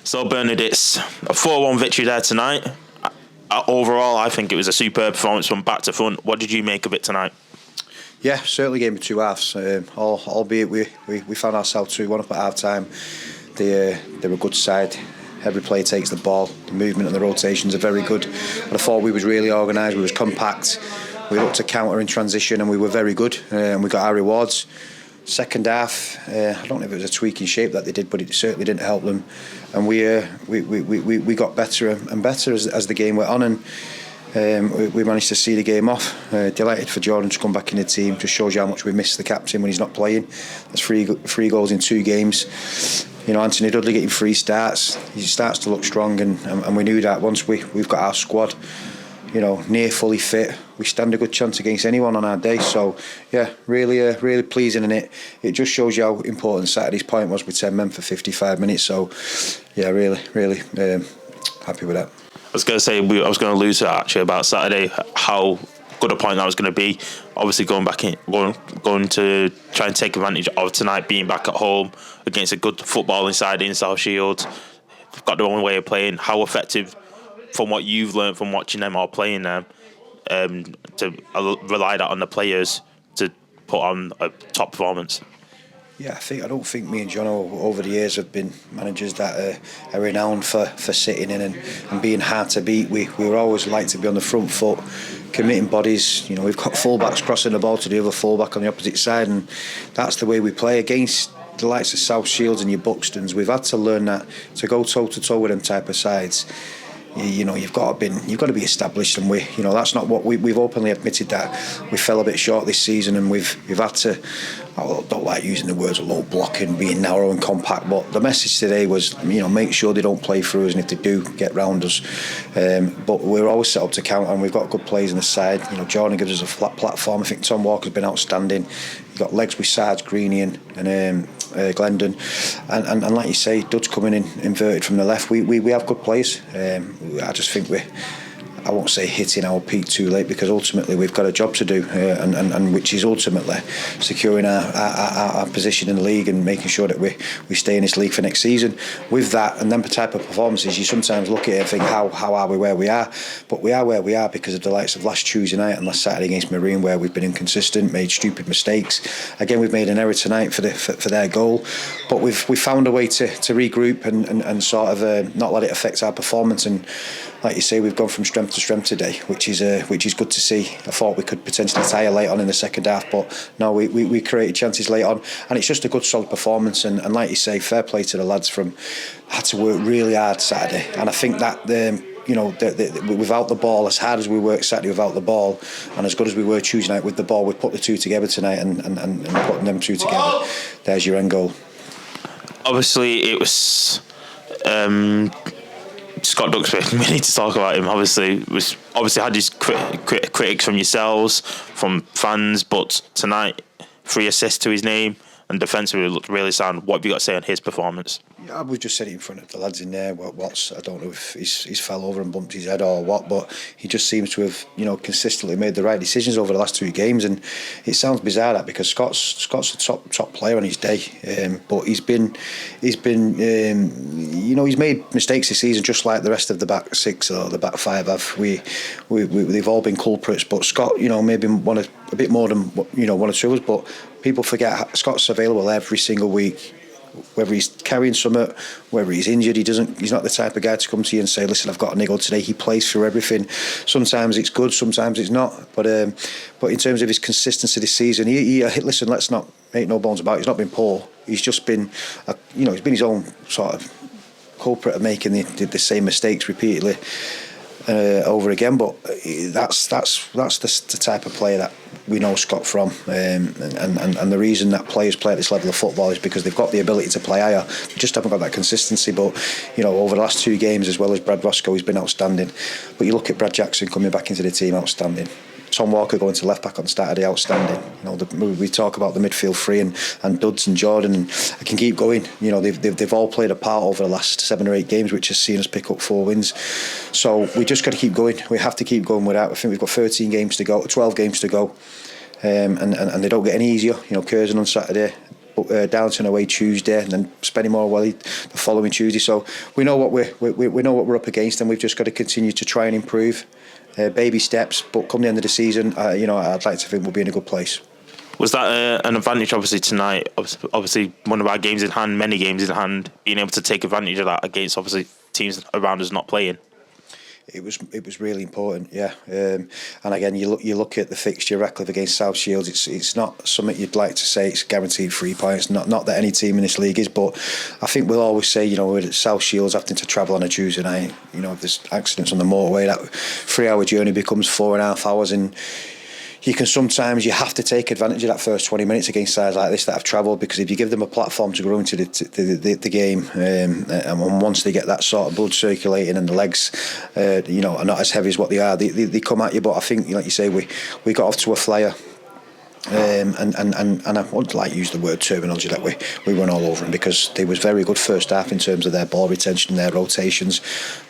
So Bernard, it's a 4-1 victory there tonight. Overall, I think it was a superb performance from back to front. What did you make of it tonight? Yeah, certainly game of two halves. Albeit we found ourselves 2-1 up at half time. They're a good side. Every player takes the ball. The movement and the rotations are very good. But I thought we was really organised. We was compact. We looked to counter in transition, and we were very good. And we got our rewards. Second half, I don't know if it was a tweak in shape that they did, but it certainly didn't help them. And we got better and better as the game went on, and we managed to see the game off. Delighted for Jordan to come back in the team. Just shows you how much we miss the captain when he's not playing. That's three goals in 2 games. You know, Anthony Dudley getting 3 starts. He starts to look strong, and we knew that once we've got our squad, you know, near fully fit, we stand a good chance against anyone on our day. So yeah, really pleasing, and it just shows you how important Saturday's point was with 10 men for 55 minutes. So yeah, really happy with that. I was going to say, I was going to lose it actually about Saturday, how good a point that was going to be. Obviously going to try and take advantage of tonight being back at home against a good footballing side in South Shield. They've got their own way of playing. How effective, from what you've learned from watching them or playing them, to rely that on the players to put on a top performance? Yeah, I don't think me and John over the years have been managers that are renowned for sitting in and being hard to beat. We were always like to be on the front foot, committing bodies. You know, we've got fullbacks crossing the ball to the other fullback on the opposite side, and that's the way we play against the likes of South Shields and your Buxtons. We've had to learn that to go toe to toe with them type of sides. You know, you've got to be established, and that's not what we've openly admitted that we fell a bit short this season, and we've had to. I don't like using the words low blocking, being narrow and compact, but the message today was, you know, make sure they don't play through us, and if they do, get round us. But we're always set up to counter, and we've got good players on the side. You know, Jordan gives us a flat platform. I think Tom Walker's been outstanding. You've got legs with Sarge, Greeny and Glendon, and like you say, Dud's coming in inverted from the left. We have good players. I just think I won't say hitting our peak too late, because ultimately we've got a job to do, and which is ultimately securing our position in the league and making sure that we stay in this league for next season. With that and them type of performances, you sometimes look at it and think, how are we where we are? But we are where we are because of the likes of last Tuesday night and last Saturday against Marine, where we've been inconsistent, made stupid mistakes. Again, we've made an error tonight for their goal, but we've found a way to regroup and sort of not let it affect our performance. And like you say, we've gone from strength to strength today, which is good to see. I thought we could potentially tire late on in the second half, but no, we created chances late on, and it's just a good solid performance. And like you say, fair play to the lads had to work really hard Saturday, and I think that without the ball, as hard as we worked Saturday without the ball, and as good as we were Tuesday night with the ball, we put the two together tonight, and putting them two together, there's your end goal. Obviously, it was. Scott Duxbury, we need to talk about him. Obviously had his critics from yourselves, from fans, but tonight 3 assists to his name, and defensively looked really sound. What have you got to say on his performance? Yeah, we've just said it in front of the lads in there. I don't know if he's fell over and bumped his head or what, but he just seems to have, you know, consistently made the right decisions over the last 2 games. And it sounds bizarre that, because Scott's a top player on his day, but he's been you know, he's made mistakes this season, just like the rest of the back 6 or the back 5 have. They've all been culprits, but Scott, you know, maybe a bit more than, you know, 1 or 2 of us. But people forget Scott's available every single week. Whether he's carrying something, whether he's injured, he's not the type of guy to come to you and say, listen, I've got a niggle today. He plays through everything. Sometimes it's good, sometimes it's not. But in terms of his consistency this season, listen, let's not make no bones about it. He's not been poor. He's just been, he's been his own sort of culprit of making the same mistakes repeatedly over again. But that's the type of player that we know Scott from, and the reason that players play at this level of football is because they've got the ability to play higher. They just haven't got that consistency. But you know, over the last 2 games, as well as Brad Roscoe, he's been outstanding. But you look at Brad Jackson coming back into the team, outstanding. Tom Walker going to left back on Saturday, outstanding. You know, we talk about the midfield 3 and Duds and Jordan, and I can keep going. You know, they've all played a part over the last 7 or 8 games, which has seen us pick up 4 wins. So we just got to keep going. We have to keep going with that. I think we've got 13 games to go, 12 games to go, and they don't get any easier. You know, Curzon on Saturday, Downton away Tuesday, and then Spennymoor away the following Tuesday. So we know what we know what we're up against, and we've just got to continue to try and improve. Baby steps, but come the end of the season, I'd like to think we'll be in a good place. Was that an advantage, obviously, tonight? Obviously, one of our games in hand, many games in hand, being able to take advantage of that against, obviously, teams around us not playing? It was really important, yeah. And again, you look at the fixture, Radcliffe against South Shields. It's not something you'd like to say it's guaranteed 3 points. Not that any team in this league is, but I think we'll always say, with South Shields having to travel on a Tuesday night, if there's accidents on the motorway, that 3-hour journey becomes 4.5 hours, and you have to take advantage of that first 20 minutes against sides like this that have travelled, because if you give them a platform to grow into the game, and once they get that sort of blood circulating and the legs, are not as heavy as what they are, they come at you. But I think, like you say, we got off to a flyer. And I wouldn't like to use the word terminology that we run all over them, because they was very good first half in terms of their ball retention and their rotations,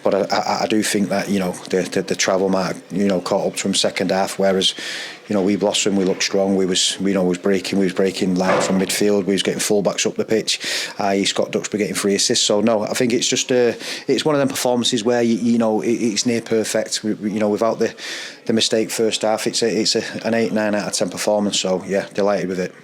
but I do think that the travel might caught up to them second half, whereas we blossomed, we looked strong, we was breaking line from midfield, we was getting fullbacks up the pitch, i.e. Scott Duxbury getting 3 assists. So no, I think it's just it's one of them performances where it's near perfect. Without the mistake first half, it's an 8-9 out of 10 performance. So yeah, delighted with it.